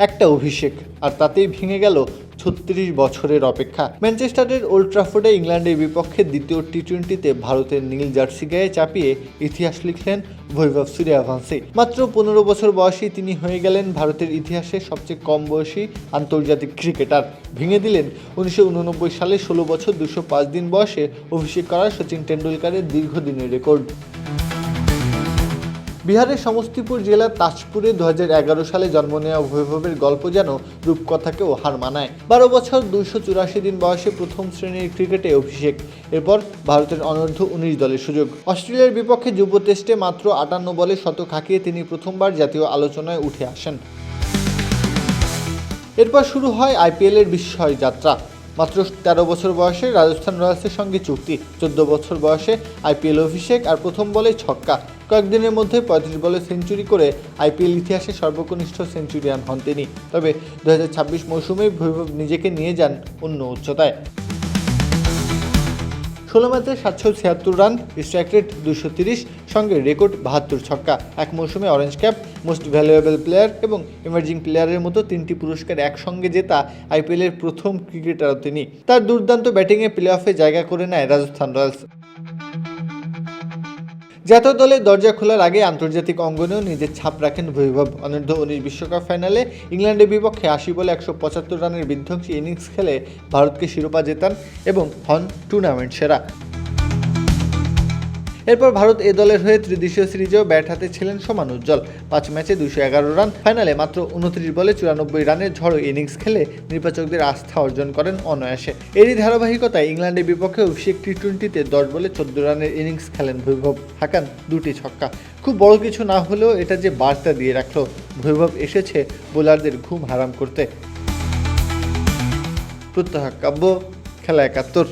একটা অভিষেক, আর তাতেই ভেঙে গেল ৩৬ বছরের অপেক্ষা। ম্যানচেস্টারের ওল্ড ট্রাফোর্ডে ইংল্যান্ডের বিপক্ষে দ্বিতীয় টি-20তে ভারতের নীল জার্সি গায়ে চাপিয়ে ইতিহাস লিখলেন বৈভব সূর্যবংশী। মাত্র ১৫ বছর বয়সী তিনি হয়ে গেলেন ভারতের ইতিহাসে সবচেয়ে কম বয়সী আন্তর্জাতিক ক্রিকেটার। ভেঙে দিলেন ১৯৮৯ সালে ১৬ বছর ২০৫ দিন বয়সে অভিষেক করা সচিন টেন্ডুলকারের দীর্ঘদিনের রেকর্ড। বিহারের সমস্তিপুর জেলার তাজপুরে ২০১১ সালে জন্ম নেওয়া বৈভবের গল্প যেন রূপকথাকেও হার মানায়। ১২ বছর ২৮৪ দিন বয়সে প্রথম শ্রেণীর ক্রিকেটে অভিষেক, এরপর ভারতের অনূর্ধ্ব ১৯ দলের সুযোগ। অস্ট্রেলিয়ার বিপক্ষে যুব টেস্টে মাত্র ৫৮ বলে শতক হাঁকিয়ে তিনি প্রথমবার জাতীয় আলোচনায় উঠে আসেন। এরপর শুরু হয় আইপিএলের বিস্ময় যাত্রা। মাত্র ১৩ বছর বয়সে রাজস্থান রয়্যালসের সঙ্গে চুক্তি, ১৪ বছর বয়সে আইপিএল অভিষেক আর প্রথম বলে ছক্কা। কয়েকদিনের মধ্যে ৩৫ বলে সেঞ্চুরি করে আইপিএল ইতিহাসে সর্বকনিষ্ঠ সেঞ্চুরিয়ান হন তিনি। তবে ২০২৬ মৌসুমে বৈভব নিজেকে নিয়ে যান অন্য উচ্চতায়। ১৬ ম্যাচে ৭৭৬ রান, স্ট্রাইক রেট ২৩০, সঙ্গে রেকর্ড ৭২ ছক্কা। এক মৌসুমে orange cap, most valuable player এবং ইমার্জিং প্লেয়ারের মতো ৩টি পুরস্কার একসঙ্গে জেতা আইপিএলের প্রথম ক্রিকেটারও তিনি। তার দুর্দান্ত ব্যাটিংয়ে প্লে অফে জায়গা করে নেয় রাজস্থান রয়্যালস। জাতীয় দলের দরজা খোলার আগে আন্তর্জাতিক অঙ্গনেও নিজের ছাপ রাখেন বৈভব। অনূর্ধ্ব ১৯ বিশ্বকাপ ফাইনালে ইংল্যান্ডের বিপক্ষে ৮০ বলে ১৭৫ রানের বিধ্বংসী ইনিংস খেলে ভারতকে শিরোপা জেতান এবং হন টুর্নামেন্ট সেরা। এরপর ভারত এ দলের হয়ে ত্রিদেশীয় সিরিজেও ব্যাট হাতে ছিলেন সমান উজ্জ্বল। ৫ ম্যাচে ২১১ রান, ফাইনালে মাত্র ২৯ বলে ৯৪ রানের ঝড়ো ইনিংস খেলে নির্বাচকদের আস্থা অর্জন করেন অনায়াসে। এরই ধারাবাহিকতায় ইংল্যান্ডের বিপক্ষে অভিষেক টি-20তে ১০ বলে ১৪ রানের ইনিংস খেলেন বৈভব, হাঁকান ২টি ছক্কা। খুব বড় কিছু না হলেও এটা যে বার্তা দিয়ে রাখল, বৈভব এসেছে বোলারদের ঘুম হারাম করতে। প্রত্যহ কাব্য, খেলা ৭১।